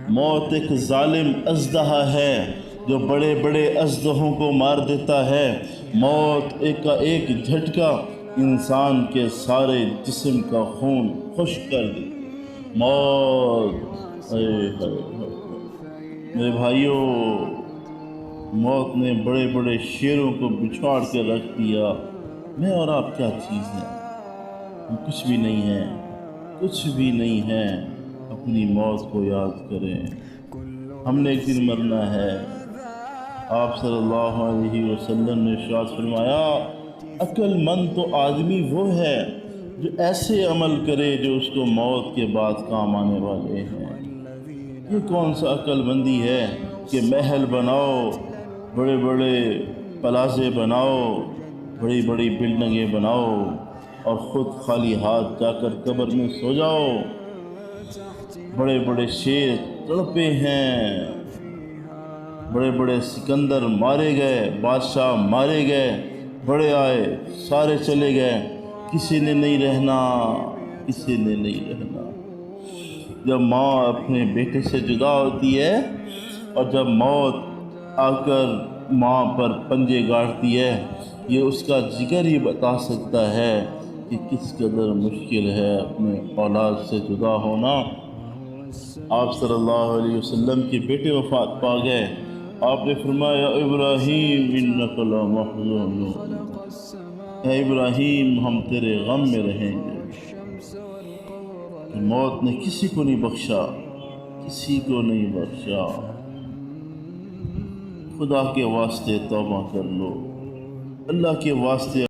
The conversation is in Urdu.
موت ایک ظالم اژدہا ہے جو بڑے بڑے اژدہوں کو مار دیتا ہے۔ موت کا ایک جھٹکا انسان کے سارے جسم کا خون خشک کر دی۔ موت میرے بھائیوں، موت نے بڑے بڑے شیروں کو بچھاڑ کے رکھ دیا۔ میں اور آپ کیا چیز ہیں؟ ہم کچھ بھی نہیں ہیں، کچھ بھی نہیں ہیں۔ اپنی موت کو یاد کریں، ہم نے ایک دن مرنا ہے۔ آپ صلی اللہ علیہ وسلم نے ارشاد فرمایا، عقل مند تو آدمی وہ ہے جو ایسے عمل کرے جو اس کو موت کے بعد کام آنے والے ہیں۔ یہ کون سا عقل مندی ہے کہ محل بناؤ، بڑے بڑے پلازے بناؤ، بڑی بڑی بلڈنگیں بناؤ اور خود خالی ہاتھ جا کر قبر میں سو جاؤ۔ بڑے بڑے شیر تڑپے ہیں، بڑے بڑے سکندر مارے گئے، بادشاہ مارے گئے، بڑے آئے سارے چلے گئے، کسی نے نہیں رہنا، کسی نے نہیں رہنا۔ جب ماں اپنے بیٹے سے جدا ہوتی ہے اور جب موت آ کر ماں پر پنجے گاڑتی ہے، یہ اس کا جگر ہی بتا سکتا ہے کہ کس قدر مشکل ہے اپنے اولاد سے جدا ہونا۔ آپ صلی اللہ علیہ وسلم کے بیٹے وفات پا گئے۔ آپ نے فرمایا، ابراہیم انک لمحزون، اے ابراہیم ہم تیرے غم میں رہیں گے۔ موت نے کسی کو نہیں بخشا، کسی کو نہیں بخشا۔ خدا کے واسطے توبہ کر لو، اللہ کے واسطے